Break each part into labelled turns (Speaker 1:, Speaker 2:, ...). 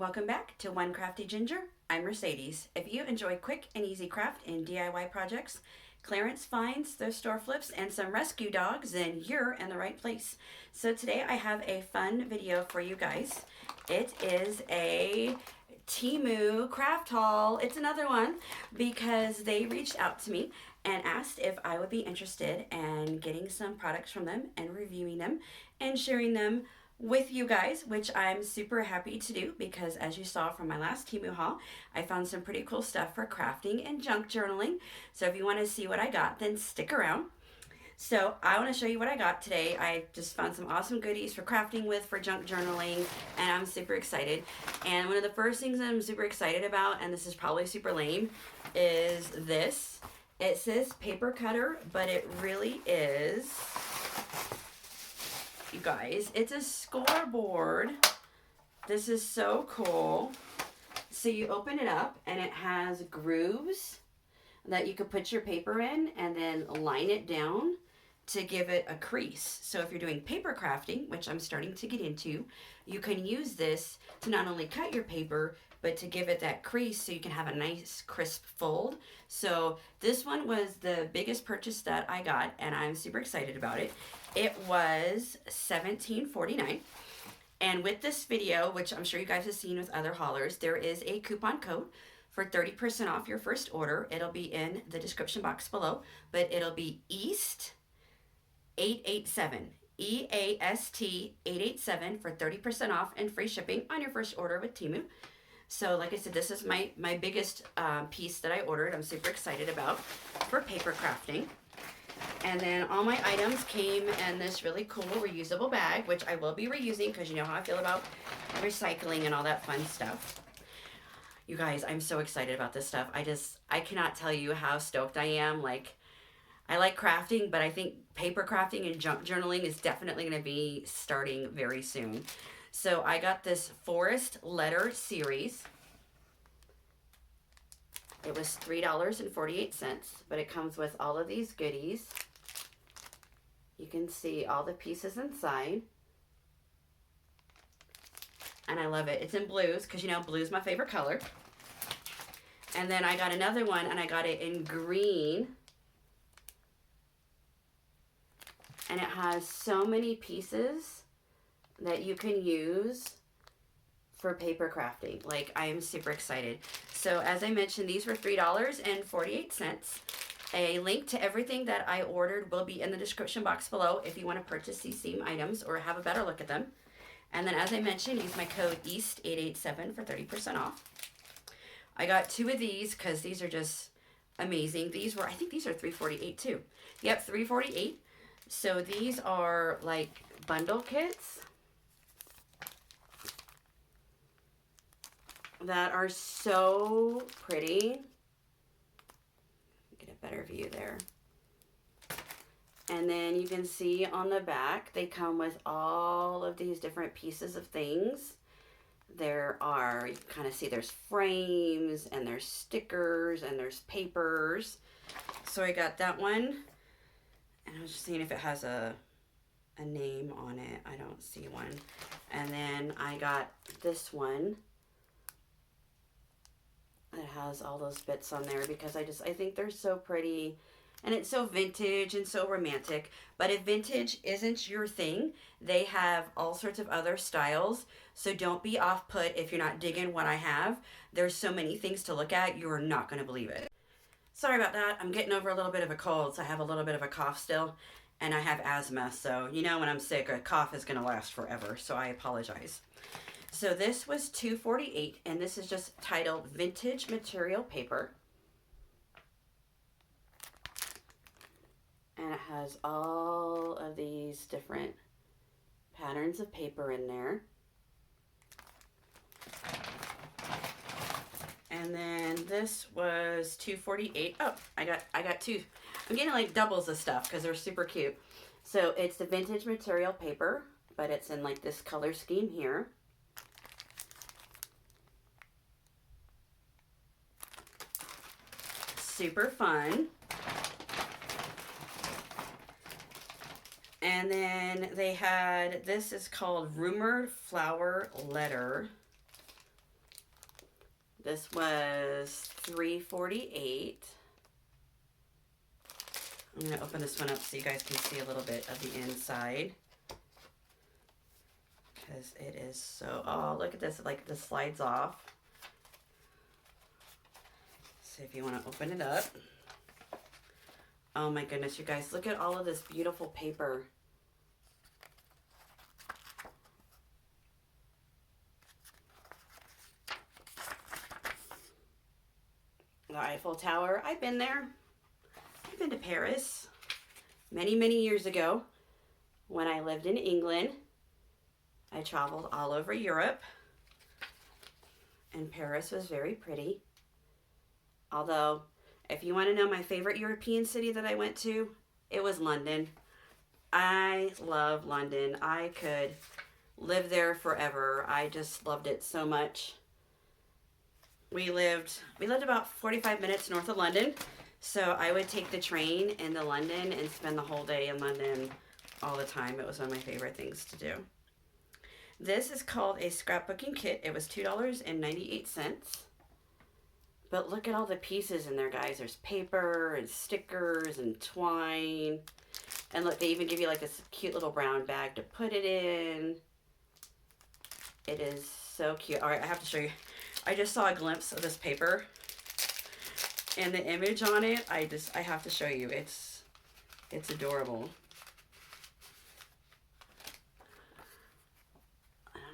Speaker 1: Welcome back to One Crafty Ginger. I'm Mercedes. If you enjoy quick and easy craft and DIY projects, clearance finds, thrift store flips, and some rescue dogs, then you're in the right place. So today I have a fun video for you guys. It is a Temu craft haul. It's another one because they reached out to me and asked if I would be interested in getting some products from them and reviewing them and sharing them with you guys, which I'm super happy to do because as you saw from my last Temu haul, I found some pretty cool stuff for crafting and junk journaling. So if you want to see what I got, then stick around. So I want to show you what I got today. I just found some awesome goodies for crafting with, for junk journaling, and I'm super excited. And one of the first things I'm super excited about, and this is probably super lame, is this. It says paper cutter, but it really is, you guys, it's a scoreboard. This is so cool. So you open it up and it has grooves that you could put your paper in and then line it down to give it a crease. So if you're doing paper crafting, which I'm starting to get into, you can use this to not only cut your paper, but to give it that crease so you can have a nice crisp fold. So this one was the biggest purchase that I got and I'm super excited about it. It was $17.49. And with this video, which I'm sure you guys have seen with other haulers, there is a coupon code for 30% off your first order. It'll be in the description box below, but it'll be east887. EAST887 for 30% off and free shipping on your first order with Temu. So like I said, this is my biggest piece that I ordered. I'm super excited about for paper crafting. And then all my items came in this really cool reusable bag, which I will be reusing because you know how I feel about recycling and all that fun stuff. You guys, I'm so excited about this stuff. I cannot tell you how stoked I am. Like, I like crafting, but I think paper crafting and junk journaling is definitely going to be starting very soon. So I got this forest letter series. It was $3.48, but it comes with all of these goodies. You can see all the pieces inside. And I love it. It's in blues because, you know, blue's my favorite color. And then I got another one and I got it in green. And it has so many pieces that you can use for paper crafting. Like, I am super excited. So as I mentioned, these were $3.48. A link to everything that I ordered will be in the description box below if you want to purchase these same items or have a better look at them. And then as I mentioned, use my code EAST887 for 30% off. I got two of these because these are just amazing. These were, I think these are $3.48 too. Yep, $3.48. So these are like bundle kits that are so pretty. Get a better view there. And then you can see on the back, they come with all of these different pieces of things. There are, you can kind of see there's frames and there's stickers and there's papers. So I got that one. And I was just seeing if it has a name on it. I don't see one. And then I got this one that has all those bits on there because I think they're so pretty and it's so vintage and so romantic. But if vintage isn't your thing, they have all sorts of other styles. So don't be off put if you're not digging what I have. There's so many things to look at, you are not going to believe it. Sorry about that. I'm getting over a little bit of a cold, so I have a little bit of a cough still, and I have asthma, so you know when I'm sick, a cough is going to last forever, so I apologize. So this was $2.48, and this is just titled Vintage Material Paper. And it has all of these different patterns of paper in there. And then this was $2.48. Oh, I got two. I'm getting like doubles of stuff because they're super cute. So it's the vintage material paper, but it's in like this color scheme here. Super fun. And then they had, this is called Rumored Flower Letter. This was $3.48. I'm going to open this one up so you guys can see a little bit of the inside. Because it is so, oh, look at this, like this slides off. So if you want to open it up. Oh my goodness, you guys, look at all of this beautiful paper. The Eiffel Tower, I've been there. I've been to Paris many, many years ago when I lived in England. I traveled all over Europe, and Paris was very pretty. Although, if you want to know my favorite European city that I went to, it was London. I love London. I could live there forever. I just loved it so much. We lived about 45 minutes north of London, so I would take the train into London and spend the whole day in London all the time. It was one of my favorite things to do. This is called a scrapbooking kit. It was $2.98. But look at all the pieces in there, guys. There's paper and stickers and twine. And look, they even give you like this cute little brown bag to put it in. It is so cute. All right, I have to show you. I just saw a glimpse of this paper. And the image on it, I have to show you. It's adorable.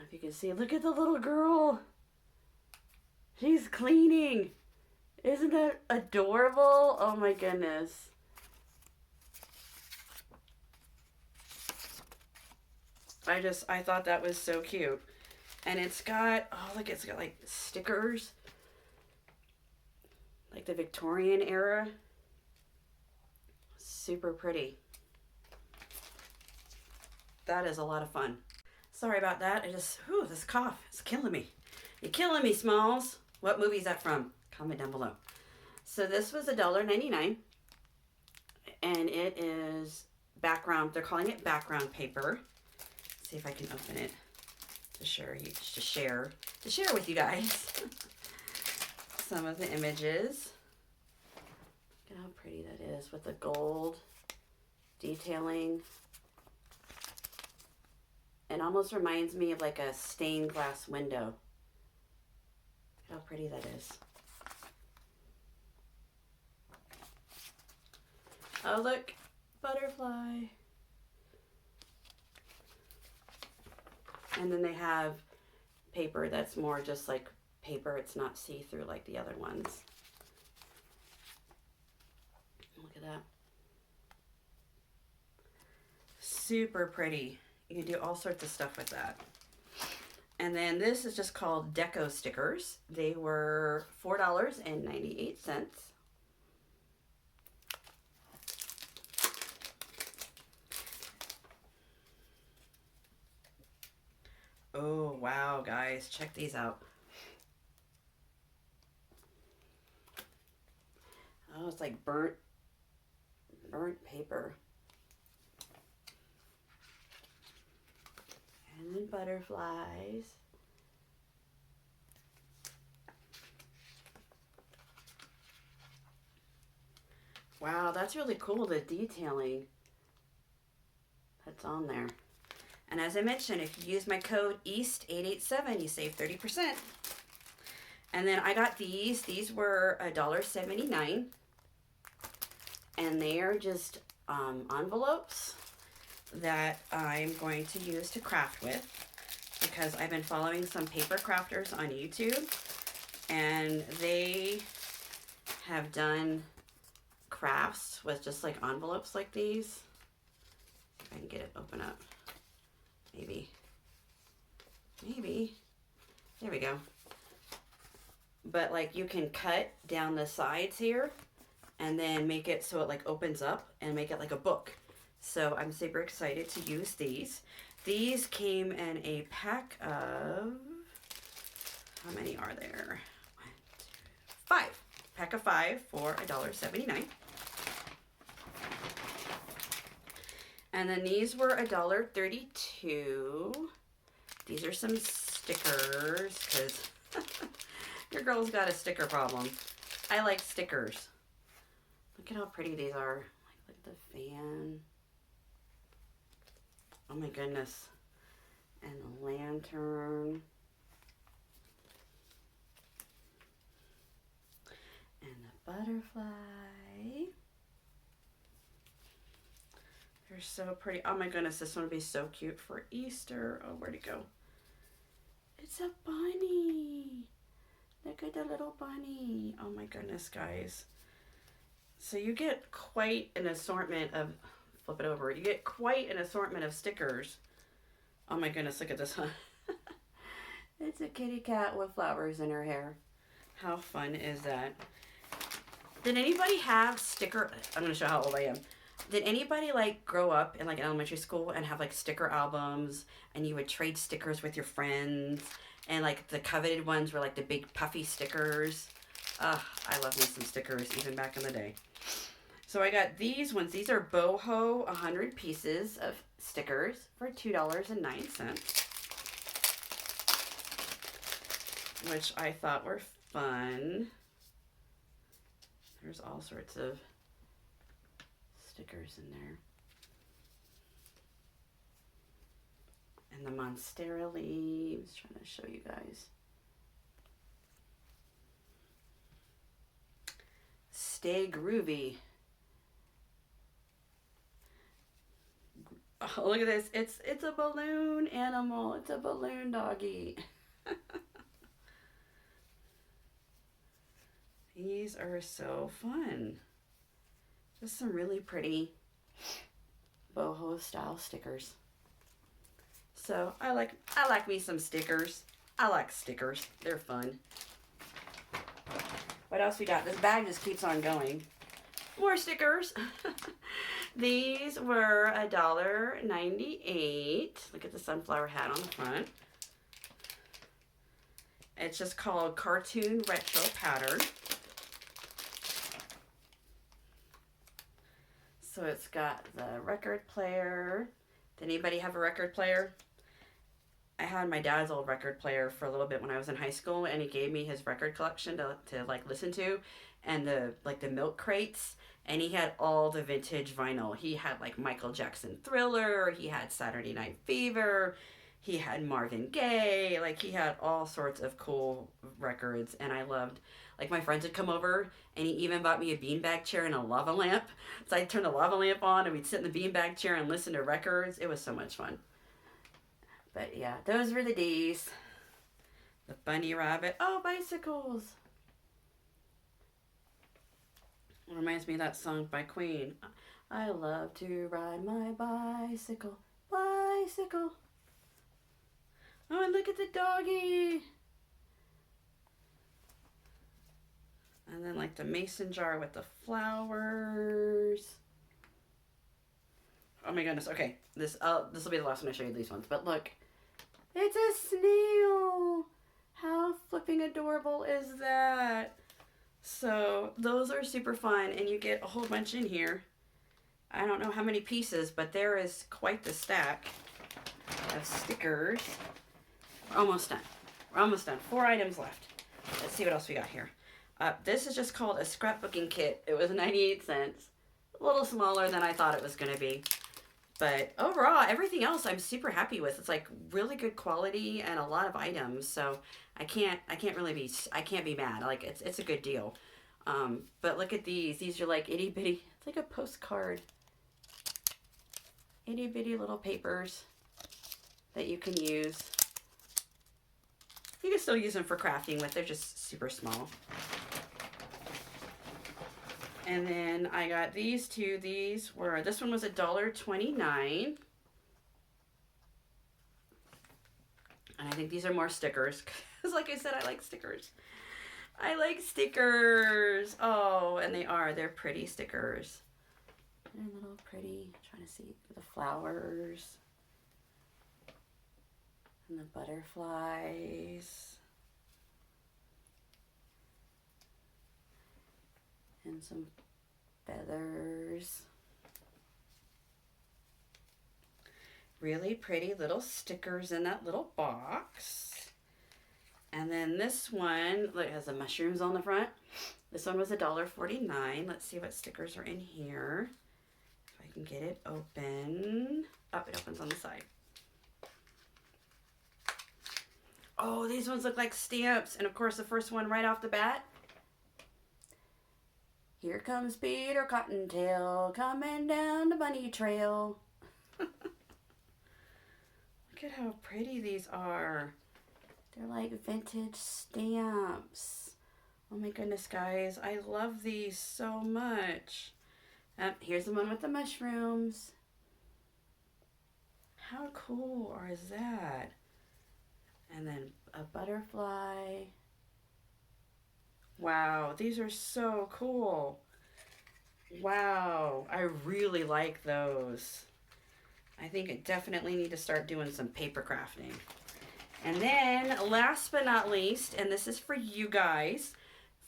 Speaker 1: If you can see, look at the little girl. She's cleaning. Isn't that adorable? Oh my goodness. I thought that was so cute. And it's got, oh look, it's got like stickers. Like the Victorian era. Super pretty. That is a lot of fun. Sorry about that. This cough is killing me. You're killing me, Smalls. What movie is that from? Comment down below. So this was $1.99. And it is background. They're calling it background paper. Let's see if I can open it to share with you guys some of the images. Look at how pretty that is with the gold detailing. It almost reminds me of like a stained glass window. Look how pretty that is. Oh look, butterfly. And then they have paper that's more just like paper. It's not see-through like the other ones. Look at that. Super pretty. You can do all sorts of stuff with that. And then this is just called Deco stickers. They were $4.98. Oh, wow, guys. Check these out. Oh, it's like burnt paper. And then butterflies. Wow, that's really cool, the detailing that's on there. And as I mentioned, if you use my code east887, you save 30%. And then I got these. These were $1.79. And they are just envelopes that I'm going to use to craft with, because I've been following some paper crafters on YouTube, and they have done crafts with just like envelopes like these. If I can get it open up. Maybe. There we go. But like you can cut down the sides here and then make it so it like opens up and make it like a book. So I'm super excited to use these. These came in a pack of, how many are there? 1, 2, 5. Pack of 5 for $1.79. And then these were $1.32. These are some stickers, because Your girl's got a sticker problem. I like stickers. Look at how pretty these are. Like, look at the fan. Oh my goodness. And the lantern. And the butterfly. They're so pretty. Oh my goodness, this one would be so cute for Easter. Oh, where'd it go? It's a bunny. Look at the little bunny. Oh my goodness, guys. So you get quite an assortment of, flip it over, you get quite an assortment of stickers. Oh my goodness, look at this one. It's a kitty cat with flowers in her hair. How fun is that? Did anybody have sticker, I'm going to show how old I am. Did anybody like grow up in like elementary school and have like sticker albums and you would trade stickers with your friends and like the coveted ones were like the big puffy stickers? I love me some stickers even back in the day. So I got these ones. These are boho 100 pieces of stickers for $2.09, which I thought were fun. There's all sorts of stickers in there. And the Monstera leaves. Trying to show you guys. Stay groovy. Oh, look at this. It's a balloon animal. It's a balloon doggy. These are so fun. Just some really pretty boho style stickers. So I like me some stickers. I like stickers. They're fun. What else we got? This bag just keeps on going. More stickers. These were $1.98. Look at the sunflower hat on the front. It's just called Cartoon Retro Pattern. So it's got the record player. Did anybody have a record player? I had my dad's old record player for a little bit when I was in high school, and he gave me his record collection to like listen to, and the milk crates, and he had all the vintage vinyl. He had like Michael Jackson Thriller, he had Saturday Night Fever, he had Marvin Gaye, like he had all sorts of cool records, and I loved, like my friends would come over, and he even bought me a beanbag chair and a lava lamp. So I'd turn the lava lamp on, and we'd sit in the beanbag chair and listen to records. It was so much fun. But yeah, those were the D's. The bunny rabbit. Oh, bicycles. It reminds me of that song by Queen. I love to ride my bicycle, bicycle. Oh, and look at the doggy. And then like the mason jar with the flowers. Oh my goodness. Okay, this will be the last one I show you these ones. But look, it's a snail. How flipping adorable is that? So those are super fun, and you get a whole bunch in here. I don't know how many pieces, but there is quite the stack of stickers. We're almost done. We're almost done. 4 items left. Let's see what else we got here. This is just called a scrapbooking kit. It was 98 cents. A little smaller than I thought it was going to be. But overall, everything else I'm super happy with. It's like really good quality and a lot of items. So I can't be mad. Like it's a good deal. But look at these. These are like itty bitty. It's like a postcard. Itty bitty little papers that you can use. You can still use them for crafting with. They're just super small. And then I got these two. This one was $1.29. And I think these are more stickers. Because like I said, I like stickers. I like stickers. Oh, and they're pretty stickers. They're a little pretty. I'm trying to see the flowers. And the butterflies. And some feathers. Really pretty little stickers in that little box. And then this one, look, it has the mushrooms on the front. This one was $1.49. Let's see what stickers are in here. If I can get it open. Oh, it opens on the side. Oh, these ones look like stamps. And of course, the first one right off the bat. Here comes Peter Cottontail coming down the bunny trail. Look at how pretty these are. They're like vintage stamps. Oh my goodness, guys. I love these so much. Here's the one with the mushrooms. How cool is that? And then a butterfly. Wow, these are so cool. Wow, I really like those. I think I definitely need to start doing some paper crafting. And then last but not least, and this is for you guys,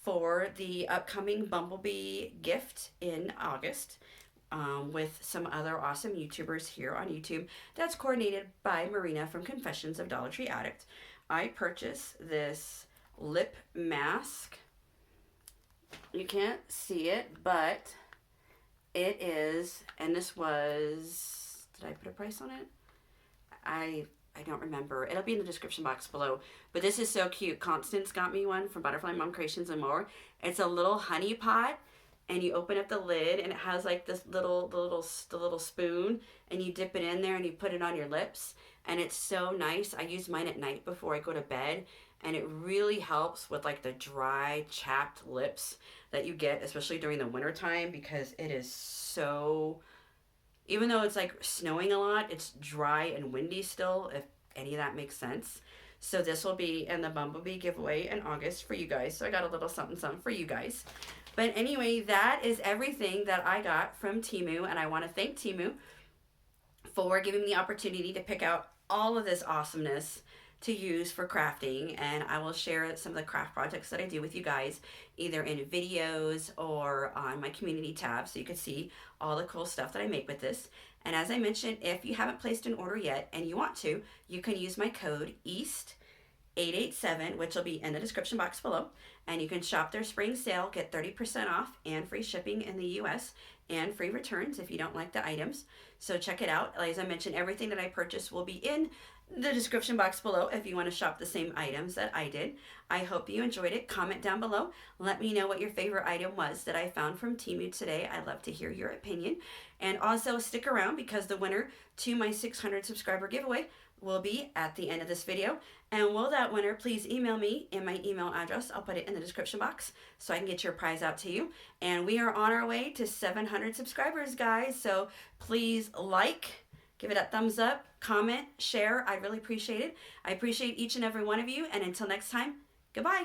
Speaker 1: for the upcoming Bumblebee gift in August, with some other awesome YouTubers here on YouTube. That's coordinated by Marina from Confessions of Dollar Tree Addict. I purchased this lip mask. You can't see it, but it is, and this was, did I put a price on it? I don't remember. It'll be in the description box below. But this is so cute. Constance got me one from Butterfly Mom Creations and more. It's a little honey pot, and you open up the lid, and it has like this little spoon, and you dip it in there, and you put it on your lips, and it's so nice. I use mine at night before I go to bed, and it really helps with like the dry, chapped lips that you get, especially during the winter time, because it is so, even though it's like snowing a lot, it's dry and windy still, if any of that makes sense. So this will be in the Bumblebee giveaway in August for you guys. So I got a little something for you guys. But anyway, that is everything that I got from Temu. And I want to thank Temu for giving me the opportunity to pick out all of this awesomeness to use for crafting, and I will share some of the craft projects that I do with you guys either in videos or on my community tab, so you can see all the cool stuff that I make with this. And as I mentioned, if you haven't placed an order yet and you want to, you can use my code east887, which will be in the description box below, and you can shop their spring sale, get 30% off and free shipping in the US and free returns if you don't like the items. So check it out. As I mentioned, everything that I purchased will be in the description box below if you want to shop the same items that I did. I hope you enjoyed it. Comment down below. Let me know what your favorite item was that I found from Temu today. I'd love to hear your opinion. And also stick around because the winner to my 600 subscriber giveaway will be at the end of this video. And will that winner please email me in my email address? I'll put it in the description box so I can get your prize out to you. And we are on our way to 700 subscribers, guys. So please like, give it a thumbs up, comment, share. I really appreciate it. I appreciate each and every one of you. And until next time, goodbye.